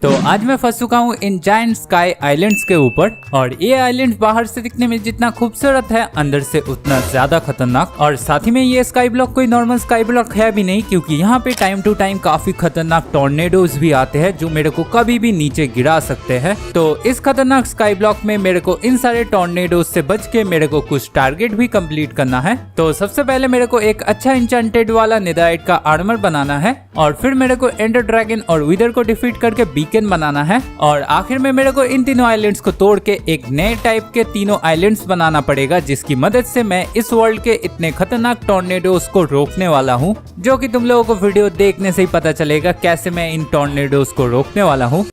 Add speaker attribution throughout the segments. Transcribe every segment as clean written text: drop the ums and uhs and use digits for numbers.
Speaker 1: तो आज मैं फंस चुका हूँ इन जायंट स्काई आइलैंड्स के ऊपर और ये आइलैंड बाहर से दिखने में जितना खूबसूरत है अंदर से उतना ज्यादा खतरनाक। और साथ ही में ये स्काई ब्लॉक कोई नॉर्मल स्काई ब्लॉक है भी नहीं, क्योंकि यहाँ पे टाइम टू टाइम काफी खतरनाक टॉर्नेडोज भी आते हैं जो मेरे को कभी भी नीचे गिरा सकते हैं। तो इस खतरनाक स्काई ब्लॉक में मेरे को इन सारे टॉर्नेडोज से बच के मेरे को कुछ टारगेट भी कंप्लीट करना है। तो सबसे पहले मेरे को एक अच्छा इंचेंटेड वाला नेदराइट का आर्मर बनाना है और फिर मेरे को एंडर ड्रैगन और विदर को डिफीट करके बीकन बनाना है और आखिर में मेरे को इन तीनों आइलैंड्स को तोड़ के एक नए टाइप के तीनों आइलैंड्स बनाना पड़ेगा, जिसकी मदद से मैं इस वर्ल्ड के इतने खतरनाक टॉर्नेडोज को रोकने वाला हूँ, जो कि तुम लोगों को वीडियो देखने से ही पता चलेगा कैसे मैं इन टॉर्नेडोज को रोकने वाला हूँ।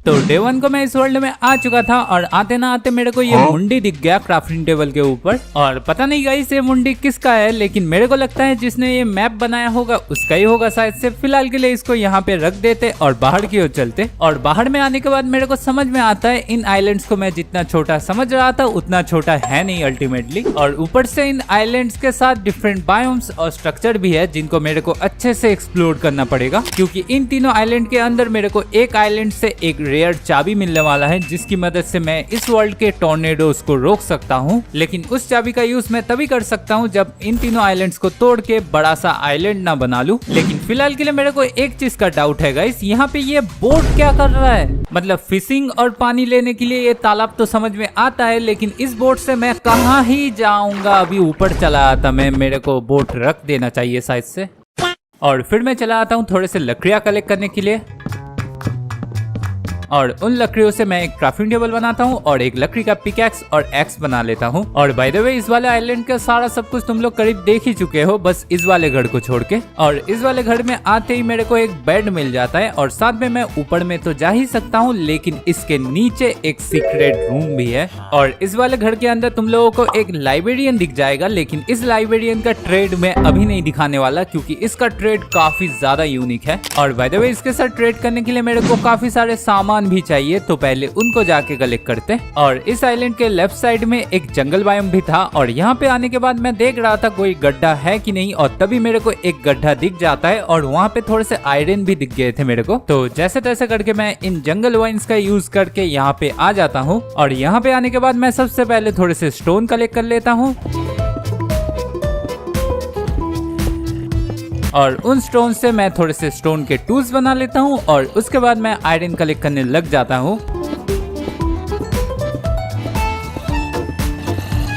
Speaker 1: तो डे 1 को मैं इस वर्ल्ड में आ चुका था और आते ना आते मेरे को ये मुंडी दिख गया क्राफ्टिंग टेबल के ऊपर। और पता नहीं गाइस ये मुंडी किसका है, लेकिन मेरे को लगता है जिसने ये मैप बनाया होगा उसका ही होगा शायद से। फिलहाल के लिए इसको यहाँ पे रख देते और बाहर की ओर चलते। और बाहर में आने के बाद मेरे को समझ में आता है इन आइलैंड्स को मैं जितना छोटा समझ रहा था उतना छोटा है नहीं अल्टीमेटली। और ऊपर से इन आइलैंड्स के साथ डिफरेंट बायोम्स और स्ट्रक्चर भी है जिनको मेरे को अच्छे से एक्सप्लोर करना पड़ेगा, क्योंकि इन तीनों आइलैंड के अंदर मेरे को एक आइलैंड से एक रेयर चाबी मिलने वाला है, जिसकी मदद से मैं इस वर्ल्ड के टॉर्नेडोज को रोक सकता हूँ। लेकिन उस चाबी का यूज मैं तभी कर सकता हूँ जब इन तीनों आइलैंड्स को तोड़ के बड़ा सा आइलैंड ना बना लूं। लेकिन फिलहाल के लिए मेरे को एक चीज का डाउट है गाइस, यहाँ पे ये बोट क्या कर रहा है? मतलब फिशिंग और पानी लेने के लिए ये तालाब तो समझ में आता है, लेकिन इस बोट से मैं कहाँ ही जाऊंगा? अभी ऊपर चला आता मैं, मेरे को बोट रख देना चाहिए शायद से। और फिर मैं चला आता हूँ थोड़े से लकड़ियाँ कलेक्ट करने के लिए और उन लकड़ियों से मैं एक क्राफ्टिंग टेबल बनाता हूँ और एक लकड़ी का पिकैक्स और एक्स बना लेता हूँ। और बाय द वे इस वाले आइलैंड का सारा सब कुछ तुम लोग करीब देख ही चुके हो, बस इस वाले घर को छोड़ के। और इस वाले घर में आते ही मेरे को एक बेड मिल जाता है और साथ में मैं ऊपर में तो जा ही सकता हूँ, लेकिन इसके नीचे एक सीक्रेट रूम भी है। और इस वाले घर के अंदर तुम लोगों को एक लाइब्रेरियन दिख जाएगा, लेकिन इस लाइब्रेरियन का ट्रेड मैं अभी नहीं दिखाने वाला, क्योंकि इसका ट्रेड काफी ज्यादा यूनिक है। और बाय द वे इसके साथ ट्रेड करने के लिए मेरे को काफी सारे सामान भी चाहिए, तो पहले उनको जाके कलेक्ट करते हैं। और इस आइलैंड के लेफ्ट साइड में एक जंगल बायोम भी था और यहाँ पे आने के बाद मैं देख रहा था कोई गड्ढा है कि नहीं, और तभी मेरे को एक गड्ढा दिख जाता है और वहाँ पे थोड़े से आयरन भी दिख गए थे मेरे को। तो जैसे तैसे करके मैं इन जंगल वाइन्स का यूज करके यहाँ पे आ जाता हूँ। और यहाँ पे आने के बाद मैं सबसे पहले थोड़े से स्टोन कलेक्ट कर लेता हूँ और उन स्टोन से मैं थोड़े से स्टोन के टूल्स बना लेता हूँ और उसके बाद मैं आयरन कलेक्ट करने लग जाता हूँ।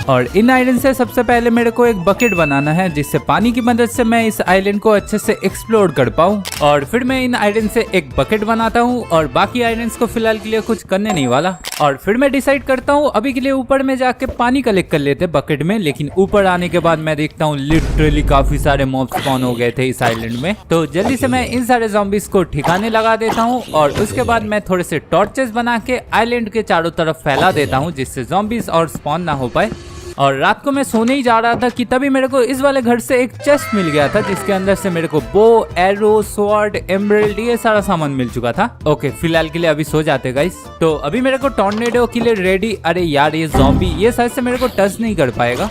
Speaker 1: और इन आइलैंड से सबसे पहले मेरे को एक बकेट बनाना है, जिससे पानी की मदद से मैं इस आइलैंड को अच्छे से एक्सप्लोर कर पाऊँ। और फिर मैं इन आइलैंड से एक बकेट बनाता हूँ और बाकी आइलैंड्स को फिलहाल के लिए कुछ करने नहीं वाला। और फिर मैं डिसाइड करता हूँ अभी के लिए ऊपर में जाके पानी कलेक्ट कर लेते बकेट में। लेकिन ऊपर आने के बाद मैं देखता हूँ लिटरली काफी सारे मॉब्स स्पॉन हो गए थे इस आइलैंड में। तो जल्दी से मैं इन सारे ज़ॉम्बीज को ठिकाने लगा देता हूँ और उसके बाद मैं थोड़े से टॉर्चेस बना के आइलैंड के चारों तरफ फैला देता हूँ, जिससे ज़ॉम्बीज और स्पॉन ना हो पाए। और रात को मैं सोने ही जा रहा था कि तभी मेरे को इस वाले घर से एक चेस्ट मिल गया था, जिसके अंदर से मेरे को बो, एरो, स्वॉर्ड, एमराल्ड ये सारा सामान मिल चुका था। ओके फिलहाल के लिए अभी सो जाते गाइस। तो अभी मेरे को टॉर्नेडो के लिए रेडी। अरे यार ये ज़ॉम्बी ये शायद से मेरे को टच नहीं कर पाएगा।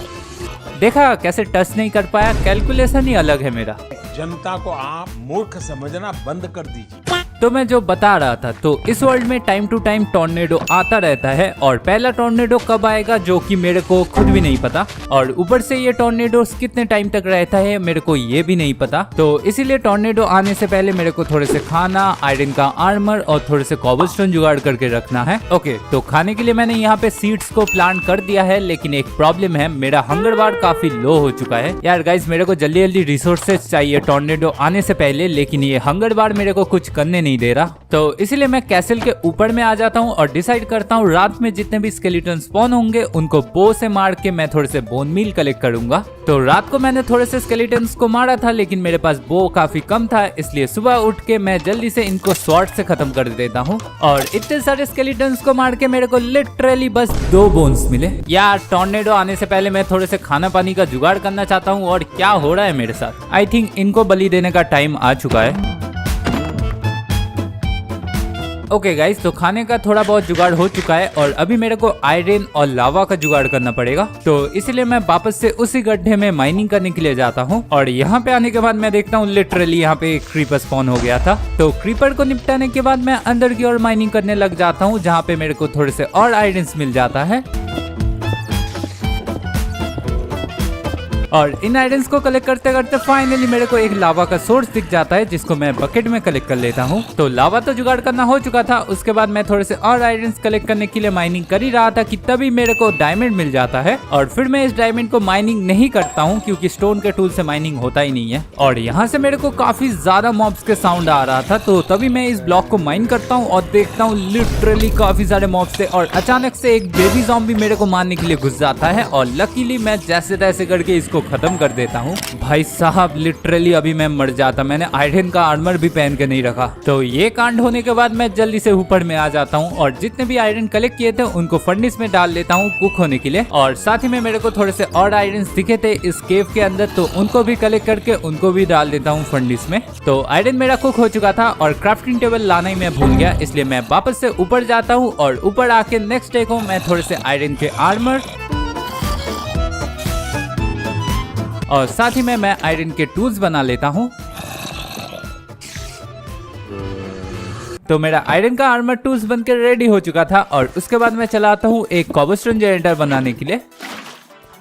Speaker 1: देखा कैसे टच नहीं कर पाया, कैलकुलेशन ही अलग है मेरा।
Speaker 2: जनता को आप मूर्ख समझना बंद कर दीजिए।
Speaker 1: तो मैं जो बता रहा था, तो इस वर्ल्ड में टाइम टू टाइम टॉर्नेडो आता रहता है और पहला टॉर्नेडो कब आएगा जो कि मेरे को खुद भी नहीं पता। और ऊपर से ये टॉर्नेडो कितने टाइम तक रहता है मेरे को ये भी नहीं पता। तो इसीलिए टॉर्नेडो आने से पहले मेरे को थोड़े से खाना, आयरन का आर्मर और थोड़े से कॉबलस्टोन जुगाड़ करके रखना है। ओके तो खाने के लिए मैंने यहाँ पे सीड्स को प्लांट कर दिया है, लेकिन एक प्रॉब्लम है, मेरा हंगर बार काफी लो हो चुका है। यार गाइस मेरे को जल्दी जल्दी रिसोर्सेज चाहिए टॉर्नेडो आने से पहले, लेकिन ये हंगर बार मेरे को कुछ करने नहीं दे रहा। तो इसीलिए मैं कैसल के ऊपर में आ जाता हूँ और डिसाइड करता हूँ रात में जितने भी स्केलेटन स्पॉन होंगे उनको बो से मार के मैं थोड़े से बोन मील कलेक्ट करूंगा। तो रात को मैंने थोड़े से स्केलेटन्स को मारा था, लेकिन मेरे पास बो काफी कम था, इसलिए सुबह उठ के मैं जल्दी से इनको स्वॉर्ड से खत्म कर देता हूँ। और इतने सारे स्केलेटन्स को मार के मेरे को लिटरली बस 2 बोन्स मिले। यार टॉर्नेडो आने से पहले मैं थोड़े से खाना पानी का जुगाड़ करना चाहता हूँ, और क्या हो रहा है मेरे साथ। आई थिंक इनको बलि देने का टाइम आ चुका है। ओके गाइस, तो खाने का थोड़ा बहुत जुगाड़ हो चुका है और अभी मेरे को आयरन और लावा का जुगाड़ करना पड़ेगा। तो इसलिए मैं वापस से उसी गड्ढे में माइनिंग करने के लिए जाता हूँ और यहाँ पे आने के बाद मैं देखता हूँ लिटरली यहाँ पे एक क्रीपर स्पॉन हो गया था। तो क्रीपर को निपटाने के बाद मैं अंदर की ओर माइनिंग करने लग जाता हूँ, जहाँ पे मेरे को थोड़े से और आयरन्स मिल जाता है। और इन आयरन्स को कलेक्ट करते करते फाइनली मेरे को एक लावा का सोर्स दिख जाता है, जिसको मैं बकेट में कलेक्ट कर लेता हूँ। तो लावा तो जुगाड़ करना हो चुका था। उसके बाद मैं थोड़े से और आयरन्स कलेक्ट करने के लिए माइनिंग कर ही रहा था कि तभी मेरे को डायमंड मिल जाता है। और फिर मैं इस डायमंड को माइनिंग नहीं करता हूँ क्योंकि स्टोन के टूल से माइनिंग होता ही नहीं है। और यहाँ से मेरे को काफी ज्यादा मॉब्स के साउंड आ रहा था, तो तभी मैं इस ब्लॉक को माइन करता हूँ और देखता हूँ लिटरली काफी सारे मॉब्स थे और अचानक से एक बेबी ज़ॉम्बी मेरे को मारने के लिए घुस जाता है और लकीली मैं जैसे तैसे करके इसको खत्म कर देता हूँ। भाई साहब लिटरली अभी मैं मर जाता, मैंने आयरन का आर्मर भी पहन के नहीं रखा। तो ये कांड होने के बाद मैं जल्दी से ऊपर में आ जाता हूँ और जितने भी आयरन कलेक्ट किए थे उनको फर्नेस में डाल लेता हूँ कुक होने के लिए। और साथ ही में मेरे को थोड़े से और आयरन दिखे थे इस केव के अंदर, तो उनको भी कलेक्ट करके उनको भी डाल देता हूँ फर्नेस में। तो आयरन मेरा कुक हो चुका था और क्राफ्टिंग टेबल लाना ही मैं भूल गया, इसलिए मैं वापस से ऊपर जाता हूँ और ऊपर आके नेक्स्ट डे को मैं थोड़े से आयरन के आर्मर और साथ ही में मैं आयरन के टूल्स बना लेता हूँ। तो मेरा आयरन का आर्मर टूल्स बनकर रेडी हो चुका था और उसके बाद मैं चला आता हूँ एक कॉबलस्टोन जनरेटर बनाने के लिए।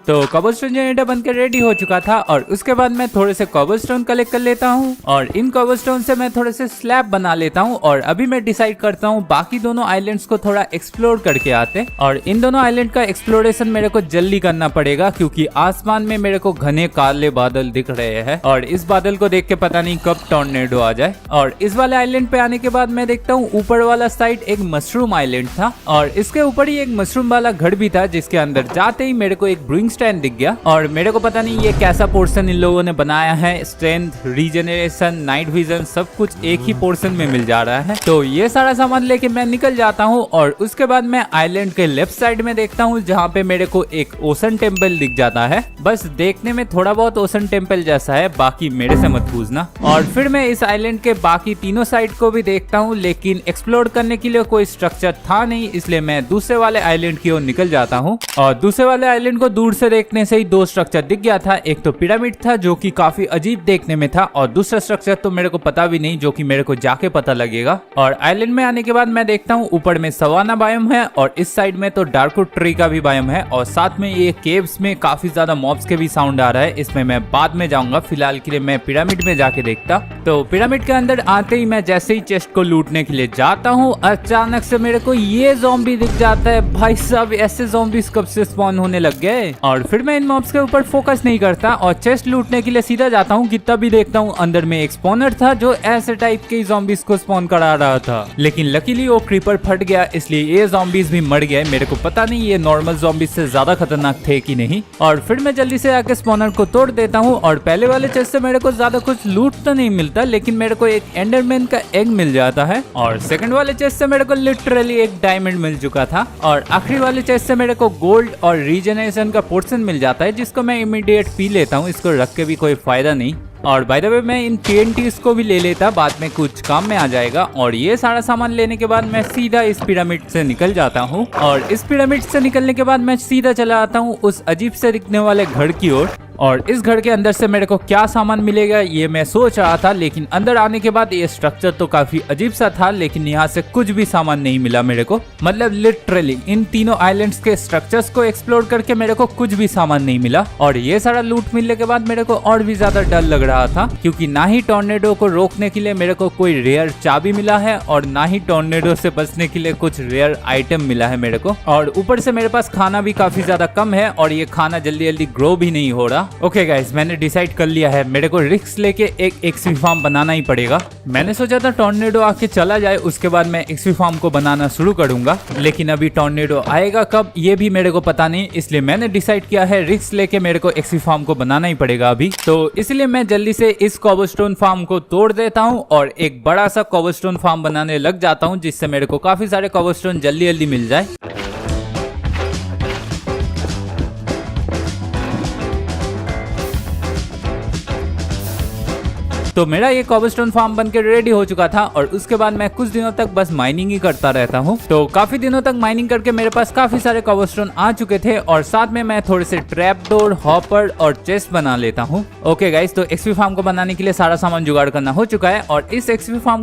Speaker 1: तो कॉबलस्टोन जनरेटर बनकर रेडी हो चुका था और उसके बाद मैं थोड़े से कॉबलस्टोन कलेक्ट कर लेता हूँ और इन कॉबलस्टोन से मैं थोड़े से स्लैब बना लेता हूँ। और अभी मैं डिसाइड करता हूँ बाकी दोनों आइलैंड्स को थोड़ा एक्सप्लोर करके आते, और इन दोनों आइलैंड का एक्सप्लोरेशन मेरे को जल्दी करना पड़ेगा क्योंकि आसमान में मेरे को घने काले बादल दिख रहे हैं और इस बादल को देख के पता नहीं कब टॉर्नेडो आ जाए। और इस वाले आइलैंड पे आने के बाद मैं देखता हूँ ऊपर वाला साइड एक मशरूम आइलैंड था और इसके ऊपर ही एक मशरूम वाला घर भी था, जिसके अंदर जाते ही मेरे को एक ब्रूइंग स्टैंड दिख गया। और मेरे को पता नहीं ये कैसा पोर्शन इन लोगों ने बनाया है, स्ट्रेंथ, रीजनरेशन, नाइट विजन सब कुछ एक ही पोर्शन में मिल जा रहा है। तो ये सारा सामान लेके मैं निकल जाता हूँ और उसके बाद मैं आइलैंड के लेफ्ट साइड में देखता हूँ जहाँ पे मेरे को एक ओशन टेम्पल दिख जाता है। बस देखने में थोड़ा बहुत ओशन टेम्पल जैसा है, बाकी मेरे से मत पूछना। और फिर मैं इस आइलैंड के बाकी तीनों साइड को भी देखता हूँ, लेकिन एक्सप्लोर करने के लिए कोई स्ट्रक्चर था नहीं, इसलिए मैं दूसरे वाले आइलैंड की ओर निकल जाता हूँ। और दूसरे वाले आइलैंड को दूर से देखने से ही दो स्ट्रक्चर दिख गया था। एक तो पिरामिड था जो कि काफी अजीब देखने में था और दूसरा स्ट्रक्चर तो मेरे को पता भी नहीं, जो कि मेरे को जाके पता लगेगा। और आइलैंड में आने के बाद मैं देखता हूँ ऊपर में सवाना बायोम है और इस साइड में तो डार्कवुड ट्री का भी बायोम है और साथ में ये केव्स में काफी ज्यादा मॉब्स के भी साउंड आ रहा है। इसमें मैं बाद में जाऊंगा, फिलहाल के लिए मैं पिरामिड में जाके देखता। तो पिरामिड के अंदर आते ही मैं जैसे ही चेस्ट को लूटने के लिए जाता हूँ, अचानक से मेरे को ये ज़ॉम्बी दिख जाता है। भाई साहब ऐसे ज़ॉम्बीज कब से स्पॉन होने लग गए। और फिर मैं इन मॉब्स के ऊपर फोकस नहीं करता और चेस्ट लूटने के लिए सीधा जाता हूँ कि तभी देखता हूँ अंदर में एक स्पॉनर था जो ऐसे टाइप के ज़ॉम्बीज को स्पॉन करा रहा था, लेकिन लकीली वो क्रीपर फट गया, इसलिए ये ज़ॉम्बीज भी मर गए। मेरे को पता नहीं ये नॉर्मल ज़ॉम्बीज से ज्यादा खतरनाक थे कि नहीं। और फिर मैं जल्दी से आके स्पॉनर को तोड़ देता हूँ और पहले वाले चेस्ट से मेरे को ज्यादा कुछ लूट तो नहीं मिलता, लेकिन मेरे को एक एंडरमैन का एग मिल जाता है। और सेकंड वाले चेस्ट से मेरे को लिटरली एक डायमंड मिल चुका था और आखिरी वाले चेस्ट से मेरे को गोल्ड और रीजनरेशन का पोर्शन मिल जाता है, जिसको मैं इमीडिएट पी लेता हूँ। इसको रख के भी कोई फायदा नहीं। और बाय द वे मैं इन TNTs को भी ले लेता, बाद में कुछ काम में आ जाएगा। और ये सारा सामान लेने के बाद मैं सीधा इस पिरामिड से निकल जाता हूँ और इस पिरामिड से निकलने के बाद मैं सीधा चला आता हूँ उस अजीब से दिखने वाले घर की ओर। और इस घर के अंदर से मेरे को क्या सामान मिलेगा ये मैं सोच रहा था, लेकिन अंदर आने के बाद ये स्ट्रक्चर तो काफी अजीब सा था, लेकिन यहाँ से कुछ भी सामान नहीं मिला मेरे को। मतलब लिटरली इन तीनों आइलैंड्स के स्ट्रक्चर्स को एक्सप्लोर करके मेरे को कुछ भी सामान नहीं मिला। और ये सारा लूट मिलने के बाद मेरे को और भी ज्यादा डर लग रहा था, क्योंकि ना ही टॉर्नेडो को रोकने के लिए मेरे को कोई रेयर चाबी मिला है और ना ही टॉर्नेडो से बचने के लिए कुछ रेयर आइटम मिला है मेरे को। और ऊपर से मेरे पास खाना भी काफी ज्यादा कम है और ये खाना जल्दी जल्दी ग्रो भी नहीं हो रहा। ओके गाइस, मैंने डिसाइड कर लिया है, मेरे को रिस्क लेके एक एक्सवी फार्म बनाना ही पड़ेगा। मैंने सोचा था टॉर्नेडो आके चला जाए उसके बाद मैं एक्सवी फार्म को बनाना शुरू करूंगा, लेकिन अभी टॉर्नेडो आएगा कब ये भी मेरे को पता नहीं, इसलिए मैंने डिसाइड किया है रिस्क लेके मेरे को एक्सवी फार्म को बनाना ही पड़ेगा अभी। तो इसलिए मैं जल्दी से इस कॉबलस्टोन फार्म को तोड़ देता हूँ और एक बड़ा सा कॉबलस्टोन फार्म बनाने लग जाता हूँ, जिससे मेरे को काफी सारे कॉबलस्टोन जल्दी जल्दी मिल जाए। तो मेरा ये कॉबलस्टोन फार्म बनके रेडी हो चुका था और उसके बाद मैं कुछ दिनों तक बस माइनिंग ही करता रहता हूँ। तो काफी दिनों तक माइनिंग करके मेरे पास काफी सारे कॉबलस्टोन आ चुके थे और साथ में मैं थोड़े से ट्रैप डोर, हॉपर और चेस्ट बना लेता हूँ। ओके गाइस, तो एक्सपी फार्म को बनाने के लिए सारा सामान जुगाड़ करना हो चुका है और इस एक्सपी फार्म